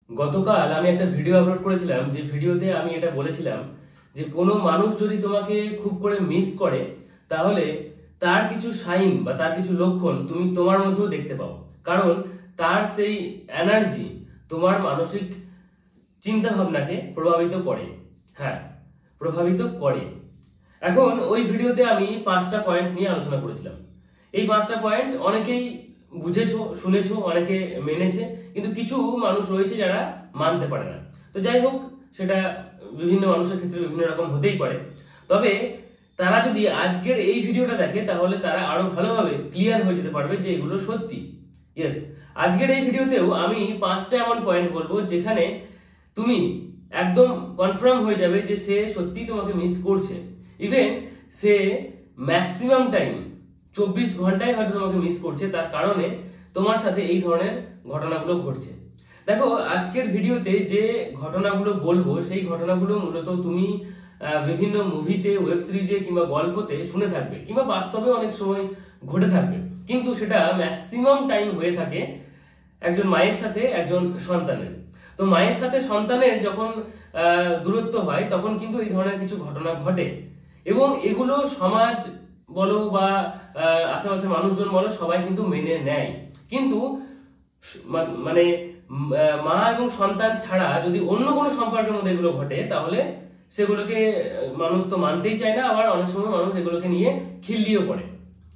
গতকাল আমি একটা ভিডিও আপলোড করেছিলাম, যে ভিডিওতে আমি এটা বলেছিলাম যে কোনো মানুষ যদি তোমাকে খুব করে মিস করে তাহলে তার কিছু সাইন বা তার কিছু লক্ষণ তুমি তোমার মধ্যেও দেখতে পাও। কারণ তার সেই এনার্জি তোমার মানসিক চিন্তা ভাবনাকে প্রভাবিত করে। হ্যাঁ, প্রভাবিত করে। এখন ওই ভিডিওতে আমি 5টা পয়েন্ট নিয়ে আলোচনা করেছিলাম। এই 5টা পয়েন্ট অনেকেই বুঝেছো, শুনেছো, অনেকে মেনেছে, কিন্তু কিছু মানুষ রয়েছে যারা মানতে পারে না। তো যাই হোক, সেটা বিভিন্ন মানুষের ক্ষেত্রে বিভিন্ন রকম হতেই পারে। তবে তারা যদি আজকের এই ভিডিওটা দেখে তাহলে তারা আরো ভালোভাবে ক্লিয়ার হয়ে যেতে পারবে যে এগুলো সত্যি। ইয়েস, আজকের এই ভিডিওতেও আমি 5টা এমন পয়েন্ট বলবো যেখানে তুমি একদম কনফার্ম হয়ে যাবে যে সে সত্যি তোমাকে মিস করছে। ইভেন সে ম্যাক্সিমাম টাইম 24 ঘন্টায় হয়তো তোমাকে মিস করছে, তার কারণে তোমার সাথে এই ধরনের ঘটনাগুলো ঘটছে। দেখো, আজকের ভিডিওতে যে ঘটনাগুলো বলবো সেই ঘটনাগুলো মূলত তুমি বিভিন্ন মুভিতে, ওয়েব সিরিজে কিংবা গল্পতে শুনে থাকবে, কিংবা বাস্তবে অনেক সময় ঘটে থাকবে, কিন্তু সেটা ম্যাক্সিমাম টাইম হয়ে থাকে একজন মায়ের সাথে একজন সন্তানের। তো মায়ের সাথে সন্তানের যখন দূরত্ব হয় তখন কিন্তু এই ধরনের কিছু ঘটনা ঘটে, এবং এগুলো সমাজ বলো বা আশেপাশের মানুষজন বলো সবাই কিন্তু মেনে নেয়। কিন্তু মানে মা এবং সন্তান ছাড়া যদি অন্য কোনো সম্পর্কের মধ্যে এগুলো ঘটে তাহলে সেগুলোকে মানুষ তো মানতেই চায় না। আবার অনেক সময় মানুষ এগুলোকে নিয়ে খিল্লিও করে।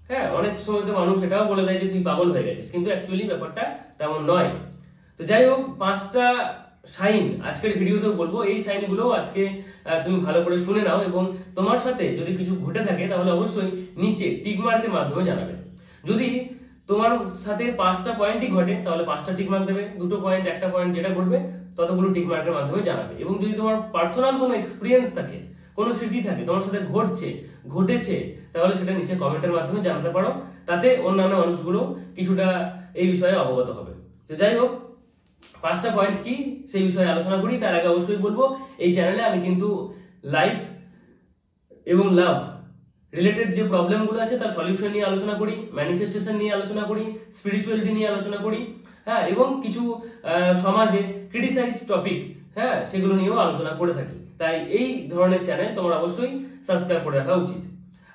হ্যাঁ, অনেক সময় তো মানুষ এটাও বলে দেয় যে তুই পাগল হয়ে গেছিস, কিন্তু অ্যাকচুয়ালি ব্যাপারটা তেমন নয়। তো যাই হোক, 5টা সাইন আজকের ভিডিওতেও বলবো। এই সাইনগুলো আজকে তুমি ভালো করে শুনে নাও, এবং তোমার সাথে যদি কিছু ঘটে থাকে তাহলে অবশ্যই নিচে টিক মার্কের মাধ্যমে জানাবে। যদি তোমার সাথে 5টা পয়েন্টই ঘটে তাহলে 5টা টিক মার্ক দেবে, 2টো পয়েন্ট, 1টা পয়েন্ট যেটা ঘটবে ততগুলো টিক মার্কের মাধ্যমে জানাবে। এবং যদি তোমার পার্সোনাল কোনো এক্সপিরিয়েন্স থাকে, কোনো স্মৃতি থাকে তোমার সাথে ঘটেছে, তাহলে সেটা নিচে কমেন্টের মাধ্যমে জানাতে পারো। তাতে অন্যান্য মানুষগুলো কিছুটা এই বিষয়ে অবগত হবে। তো যাই হোক, 5টা পয়েন্ট কি সেই বিষয়ে আলোচনা করি। তার আগে অবশ্যই বলবো, এই চ্যানেলে আমি কিন্তু লাইফ এবং লাভ রিলেটেড যে প্রবলেমগুলো আছে তার সলিউশন নিয়ে আলোচনা করি, ম্যানিফেস্টেশন নিয়ে আলোচনা করি, স্পিরিচুয়ালিটি নিয়ে আলোচনা করি, হ্যাঁ, এবং কিছু সমাজে ক্রিটিসাইজ টপিক, হ্যাঁ, সেগুলো নিয়েও আলোচনা করে থাকি। তাই এই ধরনের চ্যানেল তোমার অবশ্যই সাবস্ক্রাইব করে রাখা উচিত।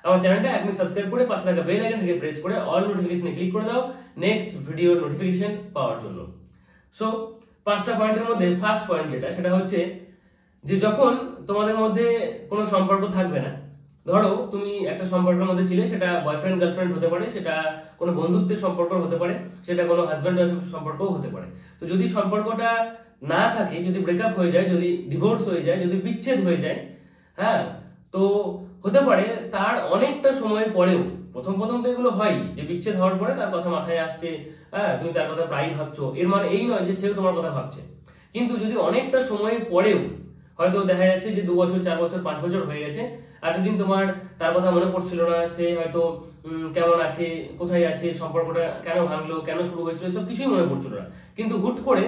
আমার চ্যানেলটা আপনি সাবস্ক্রাইব করে পাশে থাকা বেল আইকনটিকে প্রেস করে অল নোটিফিকেশনে ক্লিক করে দাও নেক্সট ভিডিওর নোটিফিকেশন পাওয়ার জন্য। সো 5টা পয়েন্টের মধ্যে ফার্স্ট পয়েন্ট সেটা হচ্ছে যে যখন তোমাদের মধ্যে কোনো সম্পর্ক থাকবে না, ধরো তুমি একটা সম্পর্কের মধ্যে ছিলে, সেটা বয়ফ্রেন্ড গার্লফ্রেন্ড হতে পারে, সেটা কোনো বন্ধুত্বের সম্পর্ক হতে পারে, সেটা কোনো হাজব্যান্ড ওয়াইফের সম্পর্কও হতে পারে। তো যদি সম্পর্কটা না থাকে, যদি ব্রেকআপ হয়ে যায়, যদি ডিভোর্স হয়ে যায়, যদি বিচ্ছেদ হয়ে যায়, হ্যাঁ, তো হতে পারে তার অনেকটা সময়ের পরেও, প্রথম প্রথম তো এগুলো হয় যে বিচ্ছেদ হওয়ার পরে তার কথা মাথায় আসছে, হ্যাঁ, তুমি তার কথা প্রায়ই ভাবছো, এর মানে এই নয় যে সেও তোমার কথা ভাবছে। কিন্তু যদি অনেকটা সময়ের পরেও, হয়তো দেখা যাচ্ছে যে 2 বছর, 4 বছর, 5 বছর হয়ে গেছে, এতদিন তোমার তার কথা মনে পড়ছিল না, সে হয়তো কেমন আছে, কোথায় আছে, সম্পর্কটা কেন ভাঙলো, কেন শুরু হয়েছিল, সব কিছুই মনে পড়ছিল না, কিন্তু হুট করে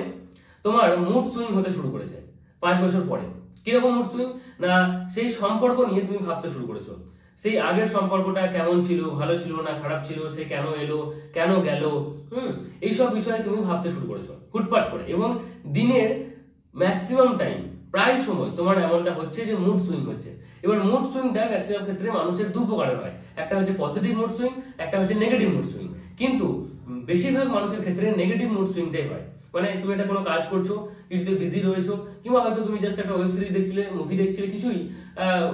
তোমার মুড সুইং হতে শুরু করেছে 5 বছর পরে। কিরকম মুড সুইং? না, সেই সম্পর্ক নিয়ে তুমি ভাবতে শুরু করেছো, সেই আগের সম্পর্কটা কেমন ছিল, ভালো ছিল না খারাপ ছিল, সে কেন এলো, কেন গেল, এইসব বিষয়ে তুমি ভাবতে শুরু করেছো হুটপাট করে। এবং দিনের ম্যাক্সিমাম টাইম, প্রায় সময় তোমার এমনটা হচ্ছে যে মুড সুইং হচ্ছে। এবার মুড সুইংটা ম্যাক্সিমাম ক্ষেত্রে মানুষের 2 প্রকারের হয়, একটা হচ্ছে পজিটিভ মুড সুইং, একটা হচ্ছে নেগেটিভ মুড সুইং। কিন্তু বেশিরভাগ মানুষের ক্ষেত্রে নেগেটিভ মুড সুইংটাই হয়। মানে তুমি একটা কোনো কাজ করছো, কিছুতে বিজি রয়েছো, কিংবা হয়তো তুমি জাস্ট একটা ওয়েব সিরিজ দেখছিলে, মুভি দেখছিলে, কিছুই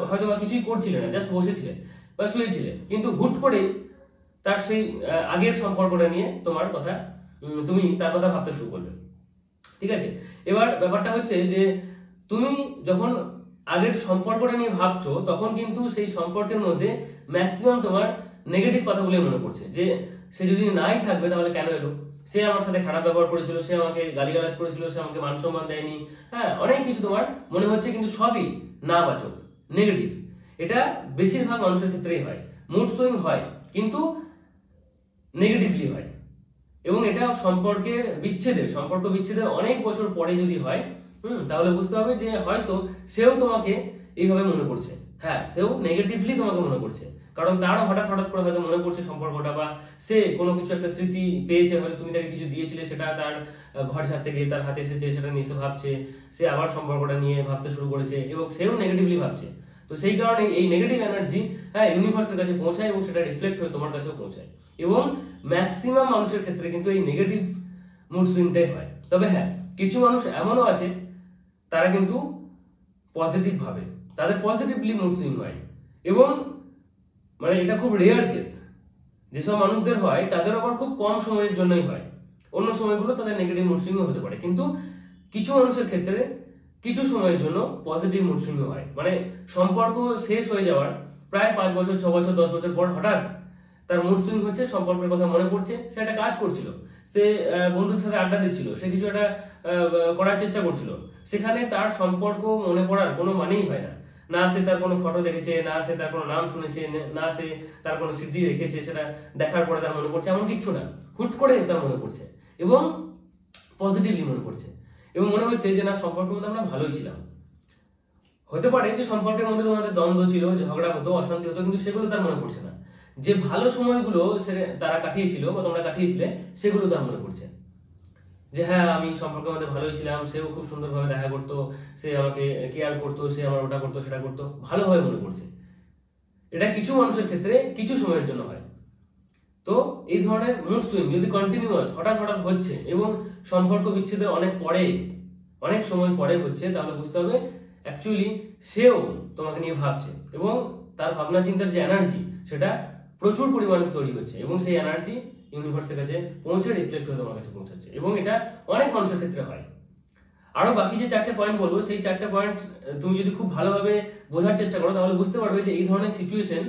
হয়তো বা কিছুই করছিলে না, জাস্ট বসেছিলে বা শুয়েছিলে, কিন্তু হুট করে তার সেই আগের সম্পর্কটা নিয়ে তোমার কথা, তুমি তার কথা ভাবতে শুরু করবে। ঠিক আছে, এবার ব্যাপারটা হচ্ছে যে তুমি যখন আগের সম্পর্কটা নিয়ে ভাবছো তখন কিন্তু সেই সম্পর্কের মধ্যে ম্যাক্সিমাম তোমার নেগেটিভ কথাগুলো মনে পড়ছে, যে সে যদি নাই থাকবে তাহলে কেন এলো, সে আমার সাথে খারাপ ব্যবহার করেছিল, সে আমাকে গালিগালাজ করেছিল, সে আমাকে মান সম্মান দেয়নি, হ্যাঁ, অনেক কিছু তোমার মনে হচ্ছে, কিন্তু সবই না বাচক, নেগেটিভ। এটা বেশিরভাগ মানুষের ক্ষেত্রেই হয়, মুড সুইং হয়, কিন্তু নেগেটিভলি হয়। এবং এটা সম্পর্ক বিচ্ছেদের অনেক বছর পরে যদি হয়, তাহলে বুঝতে হবে যে হয়তো সেও তোমাকে এইভাবে মনে করছে, হ্যাঁ, সেও নেগেটিভলি তোমাকে মনে করছে। কারণ তারও হঠাৎ হঠাৎ করে হয়তো মনে পড়ছে সম্পর্কটা, বা সে কোনো কিছু একটা স্মৃতি পেয়েছে, হয়তো তুমি তাকে কিছু দিয়েছিলে, সেটা তার ঘর ছাড়তে গিয়ে তার হাতে এসেছে, সেটা নিয়ে সে ভাবছে, সে আবার সম্পর্কটা নিয়ে ভাবতে শুরু করেছে এবং সেও নেগেটিভলি ভাবছে। তো সেই কারণে এই নেগেটিভ এনার্জি ইউনিভার্সের কাছে পৌঁছায় এবং সেটা রিফ্লেক্ট হয়ে তোমার কাছেও পৌঁছায়। এবং ম্যাক্সিমাম মানুষের ক্ষেত্রে কিন্তু এই নেগেটিভ মুড সুইংটাই হয়। তবে হ্যাঁ, কিছু মানুষ এমনও আছে তারা কিন্তু পজিটিভ ভাবে, তাদের পজিটিভলি মুড সুইং হয় এবং মানে এটা খুব রেয়ার কেস। যেসব মানুষদের হয় তাদের আবার খুব কম সময়ের জন্যই হয়, অন্য সময়গুলো তাদের নেগেটিভ মুড সুইং হতে পারে। কিন্তু কিছু মানুষের ক্ষেত্রে কিছু সময়ের জন্য পজিটিভ মুড সুইং হয়, মানে সম্পর্ক শেষ হয়ে যাওয়ার প্রায় 5 বছর 6 বছর 10 বছর পর হঠাৎ তার মুড সুইং হচ্ছে, সম্পর্কের কথা মনে পড়ছে, সে একটা কাজ করছিল, সে বন্ধুদের সাথে আড্ডা দিচ্ছিল, সে কিছু একটা করার চেষ্টা করছিল, সেখানে তার সম্পর্ক মনে পড়ার কোনো মানেই হয় না। না সে তার কোনো ফটো দেখেছে, না সে তার কোনো নাম শুনেছে, না সে তার কোনো স্মৃতি রেখেছে, সেটা দেখার পরে তার মনে পড়ছে, এমন কিচ্ছু না, হুট করে তার মনে পড়ছে এবং পজিটিভলি মনে পড়ছে এবং মনে হচ্ছে যে না, সম্পর্কের মধ্যে আমরা ভালোই ছিলাম। হতে পারে যে সম্পর্কের মধ্যে তোমাদের দ্বন্দ্ব ছিল, ঝগড়া হতো, অশান্তি হতো, কিন্তু সেগুলো তার মনে পড়ছে না। যে ভালো সময়গুলো তারা কাটিয়েছিল বা তোমরা কাটিয়েছিলে, সেগুলো তার মনে পড়ছে। যে হ্যাঁ, আমি সম্পর্কের মধ্যে ভালোই ছিলাম, সেও খুব সুন্দরভাবে দেখা করতো, সে আমাকে কেয়ার করতো, সে আমার ওটা করতো সেটা করতো, ভালোভাবে মনে পড়ছে। এটা কিছু মানুষের ক্ষেত্রে কিছু সময়ের জন্য হয়। তো এই ধরনের মুড সুইং যদি কন্টিনিউয়াস হঠাৎ হঠাৎ হচ্ছে এবং সম্পর্ক বিচ্ছেদের অনেক সময় পরে হচ্ছে, তাহলে বুঝতে হবে অ্যাকচুয়ালি সেও তোমাকে নিয়ে ভাবছে এবং তার ভাবনা চিন্তার যে এনার্জি, সেটা প্রচুর পরিমাণে তৈরি হচ্ছে এবং সেই এনার্জি ইউনিভার্সের কাছে পৌঁছে রিফ্লেক্ট হয়ে তোমার কাছে পৌঁছাচ্ছে এবং এটা অনেক মানুষের ক্ষেত্রে হয়। আরো বাকি যে 4টে পয়েন্ট বলবো, সেই 4টে পয়েন্ট তুমি যদি খুব ভালোভাবে বোঝার চেষ্টা করো, তাহলে বুঝতে পারবে যে এই ধরনের সিচুয়েশন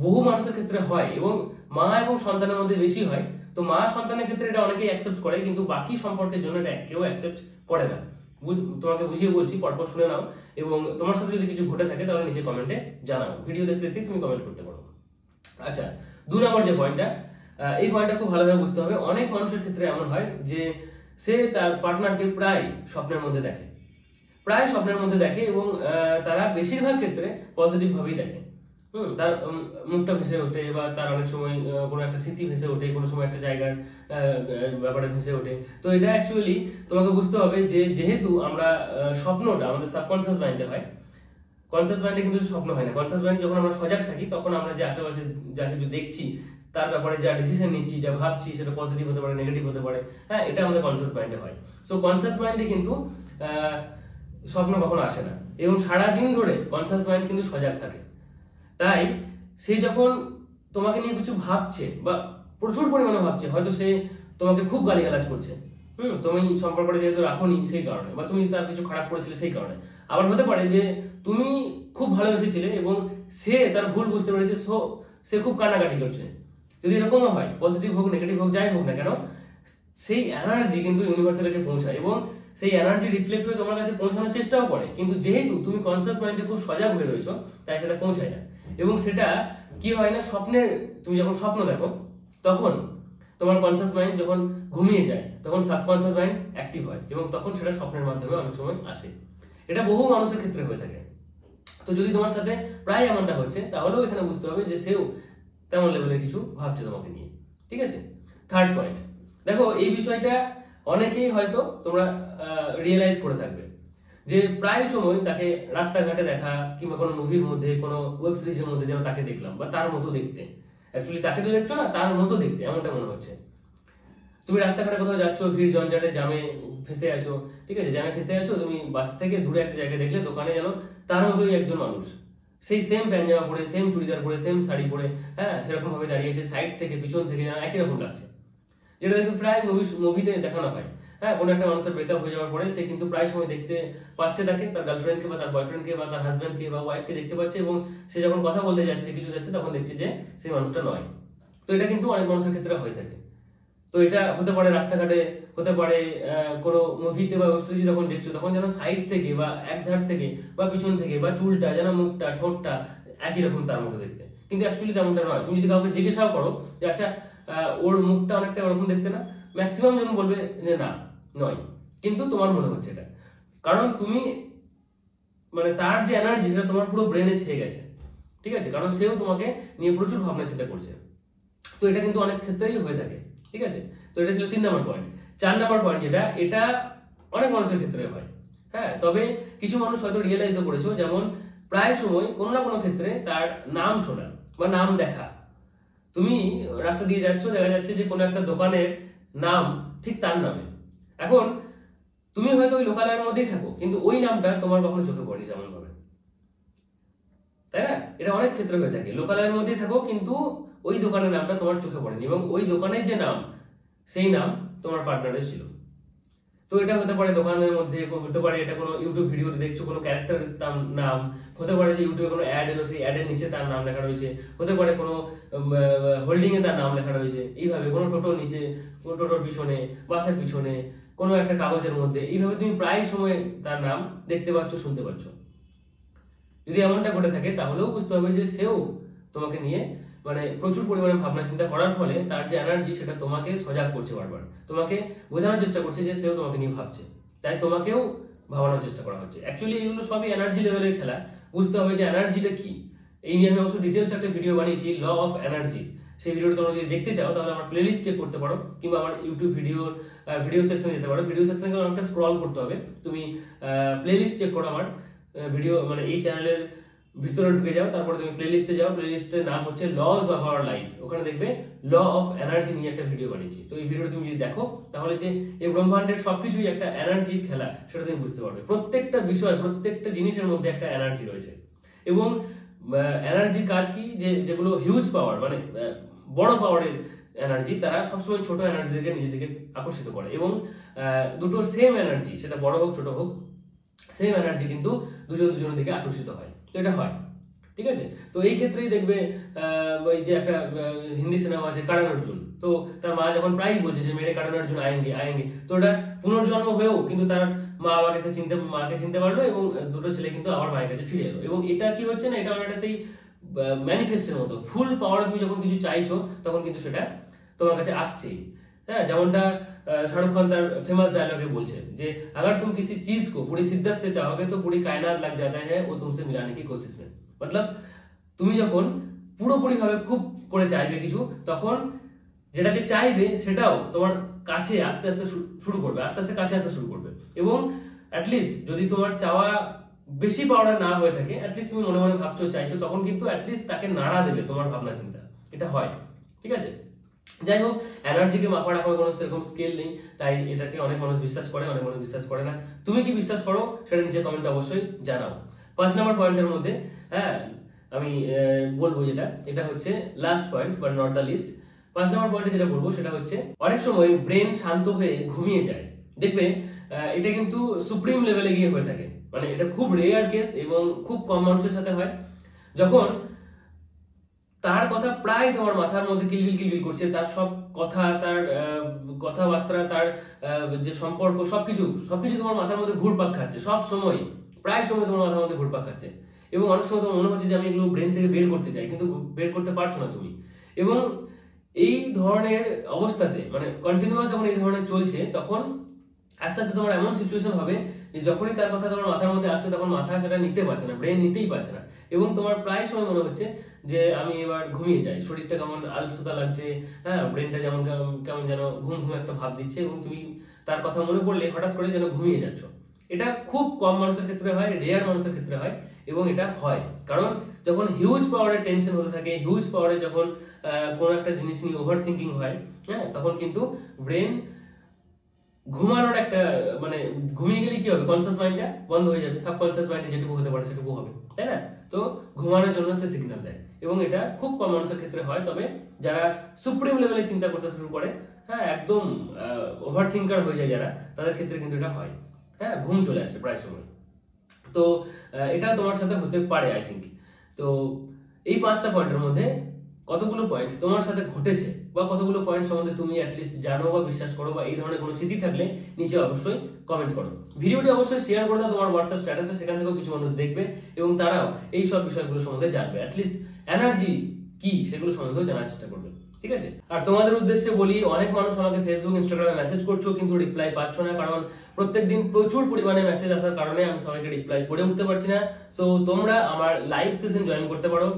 বহু মানুষের ক্ষেত্রে হয় এবং মা এবং সন্তানের মধ্যে বেশি হয়। তো মা সন্তানের ক্ষেত্রে এটা অনেকেই অ্যাকসেপ্ট করে, কিন্তু বাকি সম্পর্কের জন্য এটা কেউ অ্যাকসেপ্ট করে না। তোমাকে বুঝিয়ে বলছি, পরপর শুনে নাও এবং তোমার সাথে যদি কিছু ঘটে থাকে তাহলে নিচে কমেন্টে জানাও, ভিডিও দেখতে দেখতে তুমি কমেন্ট করতে পারো। আচ্ছা, 2 নম্বর যে পয়েন্টটা, এই পয়েন্টটা খুব ভালোভাবে বুঝতে হবে। অনেক মানুষের ক্ষেত্রে এমন হয় যে সে তার পার্টনারকে প্রায় স্বপ্নের মধ্যে দেখে এবং তারা বেশিরভাগ ক্ষেত্রে পজিটিভ ভাবেই দেখে। তার মুখটা ভেসে ওঠে বা তার অনেক সময় কোনো একটা স্মৃতি ভেসে ওঠে, কোনো সময় একটা জায়গার ব্যাপারে ভেসে ওঠে। তো এটা অ্যাকচুয়ালি তোমাকে বুঝতে হবে যে যেহেতু আমরা স্বপ্নটা আমাদের সাবকনসিয়াস মাইন্ডে হয়, কনসিয়াস মাইন্ডে কিন্তু স্বপ্ন হয় না। কনসিয়াস মাইন্ড যখন আমরা সজাগ থাকি, তখন আমরা যে আশেপাশে যা কিছু দেখছি, তার ব্যাপারে যা ডিসিশন নিচ্ছি, যা ভাবছি, সেটা পজিটিভ হতে পারে, নেগেটিভ হতে পারে, হ্যাঁ, এটা আমাদের কনসিয়াস মাইন্ডে হয়। সো কনসিয়াস মাইন্ডে কিন্তু স্বপ্ন কখনো আসে না এবং সারাদিন ধরে কনসিয়াস মাইন্ড কিন্তু সজাগ থাকে। তাই সে যখন তোমাকে নিয়ে কিছু ভাবছে বা প্রচুর পরিমাণে ভাবছে, হয়তো সে তোমাকে খুব গালিগালাজ করছে, তুমি সম্পর্কটা যেহেতু রাখোনি সেই কারণে, বা তুমি তার কিছু খারাপ করেছিলে সেই কারণে। আবার হতে পারে যে তুমি খুব ভালোবেসেছিলে এবং সে তার ভুল বুঝতে পেরেছে, সে খুব কান্নাকাটি করছে। যদি এরকমও হয়, পজিটিভ হোক নেগেটিভ হোক, যাই হোক না কেন, সেই এনার্জি কিন্তু ইউনিভার্সের কাছে পৌঁছায় এবং সেই এনার্জি রিফ্লেক্ট হয়ে তোমার কাছে পৌঁছানোর চেষ্টাও করে, কিন্তু যেহেতু তুমি কনসিয়াস মাইন্ডে খুব সজাগ হয়ে রয়েছো, তাই সেটা পৌঁছায় না। এবং সেটা কি হয় না, তুমি যখন স্বপ্ন দেখো, তখন তোমার কনসিয়াস মাইন্ড যখন ঘুমিয়ে যায়, তখন সাবকনসিয়াস মাইন্ড অ্যাক্টিভ হয় এবং তখন সেটা স্বপ্নের মাধ্যমে অনেক সময় আসে। এটা বহু মানুষের ক্ষেত্রে হয়ে থাকে। তো যদি তোমার সাথে প্রায় এমনটা হচ্ছে, তাহলেও এখানে বুঝতে হবে যে সেও তেমন লেভেলের কিছু ভাবছে তোমাকে নিয়ে। ঠিক আছে, 3rd পয়েন্ট দেখো, এই বিষয়টা অনেকেই হয়তো তোমরা রিয়েলাইজ করে থাকবে যে প্রায় সময় তাকে রাস্তাঘাটে দেখা কিংবা কোনো মুভির মধ্যে, কোনো ওয়েব সিরিজের মধ্যে যেন তাকে দেখলাম বা তার মতো দেখতে। অ্যাকচুয়ালি তাকে তো দেখছো না, তার মতো দেখতে এমনটা মনে হচ্ছে। তুমি রাস্তাঘাটে কোথাও যাচ্ছ, ভিড় জঞ্জাটে জ্যামে ফেসে আছো, ঠিক আছে, জ্যামে ফেসে আছো, তুমি বাস থেকে দূরে একটা জায়গায় দেখলে দোকানে যেন তার মতোই একজন মানুষ, সেই সেম প্যান্ট পরে, সেম চুড়িদার পরে, সেম শাড়ি পরে, হ্যাঁ, সেরকম ভাবে দাঁড়িয়েছে, সাইড থেকে পিছন থেকে যেন একই রকম লাগছে। যেটা দেখবে প্রায় মুভিতে দেখানো হয়। হ্যাঁ, কোনো একটা মানুষের ব্রেকআপ হয়ে যাওয়ার পরে সে কিন্তু প্রায় সময় দেখতে পাচ্ছে তাকে, তার গার্লফ্রেন্ডকে বা তার বয়ফ্রেন্ডকে বা তার হাজব্যান্ডকে বা ওয়াইফকে দেখতে পাচ্ছে এবং সে যখন কথা বলতে যাচ্ছে, কিছু যাচ্ছে, তখন দেখছে যে সেই মানুষটা নয়। তো এটা কিন্তু অনেক মানুষের ক্ষেত্রে হয়ে থাকে। তো এটা হতে পারে রাস্তাঘাটে, হতে পারে কোনো মুভিতে বা ওয়েব সিরিজ যখন দেখছো, তখন যেন সাইড থেকে বা এক ধার থেকে বা পিছন থেকে বা চুলটা যেন, মুখটা, ঠোঁটটা একই রকম তার মতো দেখতে, কিন্তু অ্যাকচুয়ালি তেমনটা নয়। তুমি যদি কাউকে জিজ্ঞাসাও করো যে আচ্ছা ওর মুখটা অনেকটা ওরকম দেখতে না, ম্যাক্সিমাম জন বলবে যে না, নয়, কিন্তু তোমার মনে হচ্ছে এটা, কারণ তুমি মানে তার যে এনার্জি, সেটা তোমার পুরো ব্রেনে ছেয়ে গেছে। ঠিক আছে, কারণ সেও তোমাকে নিয়ে প্রচুর ভাবনা চিন্তা করছে। তো এটা কিন্তু অনেক ক্ষেত্রেই হয়ে থাকে, ঠিক আছে। তো এটা ছিল 3 নম্বর পয়েন্ট। 4 নম্বর পয়েন্ট যেটা, এটা অনেক মানুষের ক্ষেত্রে হয়, হ্যাঁ, তবে কিছু মানুষ হয়তো রিয়েলাইজও করেছো, যেমন প্রায় সময় কোনো না কোনো ক্ষেত্রে তার নাম শোনা বা নাম দেখা। তুমি রাস্তা দিয়ে যাচ্ছ, দেখা যাচ্ছে যে কোনো একটা দোকানের নাম ঠিক তার নামে। এখন তুমি হয়তো ওই লোকালয়ের মধ্যেই থাকো, কিন্তু ওই নামটা তোমার কখনো চোখে পড়েনি যেমন ভাবে, তাই না? এটা অনেক ক্ষেত্রে হয়ে থাকে, লোকালয়ের মধ্যেই থাকো কিন্তু ওই দোকানের নামটা তোমার চোখে পড়েনি, এবং ওই দোকানের যে নাম সেই নাম তোমার পার্টনারের ছিল। তো এটা হতে পারে দোকানের মধ্যে, হতে পারে এটা কোনো ইউটিউব ভিডিওতে দেখছো কোনো ক্যারেক্টারের তার নাম, হতে পারে যে ইউটিউবে কোনো অ্যাড এলো, সেই অ্যাডের নিচে তার নাম লেখা রয়েছে, হতে পারে কোনো হোল্ডিং এ তার নাম লেখা রয়েছে, এইভাবে কোনো টোটোর নিচে, কোনো টোটোর পিছনে, বাসের পিছনে, কোনো একটা কাগজের মধ্যে, এইভাবে তুমি প্রায় সময় তার নাম দেখতে পাচ্ছ, শুনতে পাচ্ছ। যদি এমনটা ঘটে থাকে তাহলেও বুঝতে হবে যে সেও তোমাকে নিয়ে মানে প্রচুর পরিমাণে ভাবনা চিন্তা করার ফলে তার যে এনার্জি সেটা তোমাকে সজাগ করছে, বারবার তোমাকে বোঝানোর চেষ্টা করছে যে সেও তোমাকে নিয়ে ভাবছে, তাই তোমাকেও ভাবানোর চেষ্টা করা হচ্ছে। অ্যাকচুয়ালি এগুলো সবই এনার্জি লেভেলের খেলা। বুঝতে হবে যে এনার্জিটা কি। এই নিয়ে আমি অবশ্য ডিটেলস একটা ভিডিও বানিয়েছি, ল অফ এনার্জি। সেই ভিডিওটা তোমরা যদি দেখতে চাও তাহলে আমার প্লেলিস্ট চেক করতে পারো, কিংবা আমার ইউটিউব ভিডিও সেকশনে যেতে পারো। ভিডিও সেকশনে অনেকটা স্ক্রল করতে হবে, তুমি প্লেলিস্ট চেক করো আমার ভিডিও, মানে এই চ্যানেলের ভিতরে ঢুকে যাও, তারপরে তুমি প্লেলিস্টে যাও, প্লেলিস্টের নাম হচ্ছে লজ অফ আওয়ার লাইফ। ওখানে দেখবে ল অফ এনার্জি নিয়ে একটা ভিডিও বানিয়েছি। তো এই ভিডিওটা তুমি যদি দেখো তাহলে যে এই ব্রহ্মাণ্ডের সবকিছুই একটা এনার্জির খেলা সেটা তুমি বুঝতে পারবে। প্রত্যেকটা বিষয়, প্রত্যেকটা জিনিসের মধ্যে একটা এনার্জি রয়েছে, এবং এনার্জির কাজ কি, যে যেগুলো হিউজ পাওয়ার মানে বড় পাওয়ারের এনার্জি, তারা সবসময় ছোট এনার্জিদেরকে নিজের দিকে আকর্ষিত করে, এবং দুটো সেম এনার্জি, সেটা বড় হোক ছোট হোক, সেম এনার্জি কিন্তু দুজনের দিকে আকর্ষিত হয়। তো এটা হয়, ঠিক আছে। তো এই ক্ষেত্রেই দেখবে ওই যে একটা হিন্দি সিনেমা আছে কারণ অর্জুন, তো তার মা যখন প্রায়ই বলছে যে মেরে কারণ অর্জুন আয়েঙ্গে আয়েঙ্গে, তো ওটা পুনর্জন্ম হয়েও কিন্তু তার মাকে চিনতে পারলো, এবং দুটো ছেলে কিন্তু আবার মায়ের কাছে ফিরে এলো। এবং এটা কি হচ্ছে না, এটা একটা সেই ম্যানিফেস্টের মতো, ফুল পাওয়ার তুমি যখন কিছু চাইছো তখন কিন্তু সেটা তোমার কাছে আসছেই। হ্যাঁ, যেমনটা शाहरुख खान তার फेमस डायलॉग বলছে যে अगर तुम किसी चीज को पूरी शिद्दत से चाहोगे तो पूरी कायनात लग जाता है वो तुमसे मिलाने की कोशिश में। मतलब তুমি যখন পুরোপুরি ভাবে খুব করে চাইবে কিছু, তখন যেটাকে চাইবে সেটাও তোমার কাছে আস্তে আস্তে শুরু করবে, আস্তে আস্তে কাছে আসতে শুরু করবে। এবং অ্যাটলিস্ট যদি তোমার চাওয়া বেশি পাওয়ার না হয়ে থাকে, অ্যাটলিস্ট তুমি মনে মনে ভাবছো চাইছো, তখন কিন্তু অ্যাটলিস্ট তাকে নাড়া দেবে তোমার ভাবনা চিন্তা। এটা হয়, ঠিক আছে। যাই হোক, এনার্জিকে মাপার এখন কোনো সেরকম স্কেল নেই, তাই এটাকে অনেক মানুষ বিশ্বাস করে, অনেক মানুষ বিশ্বাস করে না। তুমি কি বিশ্বাস করো সেটা নিচে কমেন্টে অবশ্যই জানাও। 5 নম্বর পয়েন্টের মধ্যে, হ্যাঁ, আমি বলবো যেটা, এটা হচ্ছে last point but not the least. 5 নম্বর পয়েন্টে যেটা বলবো সেটা হচ্ছে অনেক সময় ব্রেন শান্ত হয়ে ঘুমিয়ে যায়। দেখবে এটা কিন্তু সুপ্রিম লেভেলে গিয়ে হয়ে থাকে, মানে এটা খুব রেয়ার কেস এবং খুব কম মানুষের সাথে হয়, যখন তার কথা প্রায় তোমার মাথার মধ্যে কিলবিল করছে, তার সব কথা, তার কথাবার্তা, তার যে সম্পর্ক, সবকিছু তোমার মাথার মধ্যে ঘুরপাক খাচ্ছে সব সময়, প্রায় সময় তোমার মাথার মধ্যে ঘুরপাক খাচ্ছে। এবং অনেক সময় তোমার মনে হচ্ছে যে আমি এগুলো ব্রেন থেকে বের করতে চাই, কিন্তু বের করতে পারছো না তুমি। এবং এই ধরনের অবস্থাতে, মানে কন্টিনিউয়াস যখন এই ধরনের চলছে, তখন আস্তে আস্তে তোমার এমন সিচুয়েশন হবে যে যখনই তার কথা তোমার মাথার মধ্যে আসছে, তখন মাথা সেটা নিতে পারছে না, ব্রেন নিতেই পারছে না, এবং তোমার প্রায় সময় মনে হচ্ছে যে আমি এবার ঘুমিয়ে যাই, শরীরটা কেমন আলসতা লাগছে, হ্যাঁ, ব্রেনটা যেমন কেমন যেন ঘুম একটা ভাব দিচ্ছে, এবং তুমি তার কথা মনে পড়লে হঠাৎ করে যেন ঘুমিয়ে যাচ্ছ। এটা খুব কম মানুষের ক্ষেত্রে হয়, রেয়ার মানুষের ক্ষেত্রে হয়, এবং এটা হয় কারণ যখন হিউজ পাওয়ারের টেনশন হতে থাকে, হিউজ পাওয়ারে যখন কোনো একটা জিনিস নিয়ে ওভার থিঙ্কিং হয়, হ্যাঁ, তখন কিন্তু ব্রেন ঘুমানোর একটা, মানে ঘুমিয়ে গেলে কি হবে, কনসিয়াস মাইন্ডটা বন্ধ হয়ে যাবে, সাবকনসিয়াস মাইন্ডে যেটুকু হতে পারে সেটুকু হবে, তাই না? তো ঘুমানোর জন্য সে সিগন্যাল দেয়, এবং এটা খুব কম মানুষের ক্ষেত্রে হয়। তবে যারা সুপ্রিম লেভেলে চিন্তা করতে শুরু করে, হ্যাঁ, একদম ওভার থিঙ্কার হয়ে যায় যারা, তাদের ক্ষেত্রে কিন্তু এটা হয়, হ্যাঁ, ঘুম চলে আসে প্রায় সময়। তো এটা তোমার সাথে হতে পারে আই থিঙ্ক। তো এই 5টা পয়েন্টের মধ্যে কতগুলো পয়েন্ট তোমার সাথে ঘটেছে, বা কতগুলো পয়েন্ট সম্বন্ধে তুমি অ্যাটলিস্ট জানো বা বিশ্বাস করো, বা এই ধরনের কোনো স্মৃতি থাকলে নিচে অবশ্যই কমেন্ট করো। ভিডিওটি অবশ্যই শেয়ার করে দাও তোমার হোয়াটসঅ্যাপ স্ট্যাটাসে, সেখান থেকেও কিছু মানুষ দেখবে এবং তারাও এই সব বিষয়গুলো সম্বন্ধে জানবে, অ্যাটলিস্ট এনার্জি কি সেগুলো সম্বন্ধেও জানার চেষ্টা করবে। ঠিক আছে। আর তোমাদের উদ্দেশ্যে বলি, অনেক মানুষ আমাকে ফেসবুক ইনস্টাগ্রামে মেসেজ করছো কিন্তু রিপ্লাই পাচ্ছ না, কারণ প্রত্যেকদিন প্রচুর পরিমাণে মেসেজ আসার কারণে আমি সবাইকে রিপ্লাই করে উঠতে পারছি না। সো তোমরা আমার লাইভ সেশন জয়েন করতে পারো।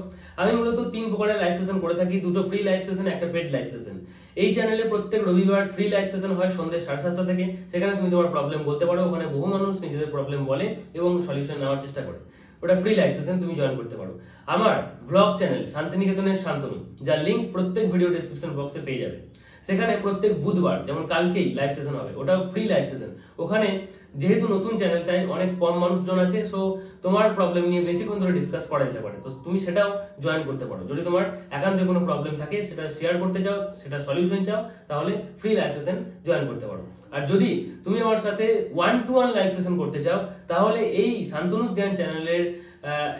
আমি মূলত 3 প্রকারের লাইভ সেশন করে থাকি, 2টো ফ্রি লাইভ সেশন, একটা পেড লাইভ সেশন। এই চ্যানেলে প্রত্যেক রবিবার ফ্রি লাইভ সেশন হয় সন্ধ্যে 7:30 থেকে। সেখানে তুমি তোমার প্রবলেম বলতে পারো, ওখানে বহু মানুষ নিজেদের প্রবলেম বলে এবং সলিউশন নেওয়ার চেষ্টা করে। ওটা ফ্রি লাইভ সেশন, তুমি জয়েন করতে পারো। আমার ব্লগ চ্যানেল শান্তিনিকেতনের শান্তনু, যার লিংক প্রত্যেক ভিডিও ডেসক্রিপশন বক্সে পেয়ে যাবে। সেখানে প্রত্যেক বুধবার, যেমন কালকেই লাইভ সেশন হবে, ওটাও ফ্রি লাইভ সেশন। ওখানে যেহেতু নতুন চ্যানেল তাই অনেক কম মানুষজন আছে, সো তোমার প্রবলেম নিয়ে বেশিক্ষণ ধরে ডিসকাস করা যেতে পারে। তো তুমি সেটাও জয়েন করতে পারো। যদি তোমার একান্তে কোনো প্রবলেম থাকে, সেটা শেয়ার করতে চাও, সেটা সলিউশন চাও, তাহলে ফ্রি লাইভ সেশন জয়েন করতে পারো। আর যদি তুমি আমার সাথে 1-to-1 লাইভ সেশন করতে চাও, তাহলে এই শান্তনুস জ্ঞান চ্যানেলের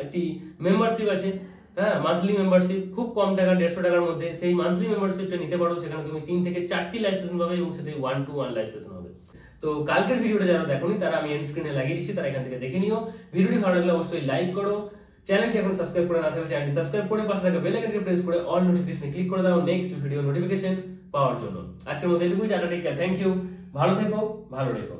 একটি মেম্বারশিপ আছে, হ্যাঁ, মান্থলি মেম্বারশিপ, খুব কম টাকা, 150 টাকার মধ্যে। সেই মান্থলি মেম্বারশিপটা নিতে পারো। সেখানে তুমি 3 থেকে 4টি লাইভ সেশন পাবে এবং সেটা 1-to-1 লাইভ সেশন হবে। তো কালকের ভিডিওটা যারা দেখোনি তারা আমি এন্ড স্ক্রিনে লাগিয়ে দিচ্ছি, তারা এখান থেকে দেখে নিও। ভিডিওটি ভালো লাগলে অবশ্যই লাইক করো। চ্যানেলটি এখন সাবস্ক্রাইব করে না থাকলে চ্যানেলটি সাবস্ক্রাইব করে পাশে থাকা বেল আইকনটি প্রেস করে অল নোটিফিকেশনে ক্লিক করে দাও নেক্সট ভিডিও নোটিফিকেশন পাওয়ার জন্য। আজকের মতো এটুকুই, tata, take care, thank you, ভালো থেকো, ভালো রেখো।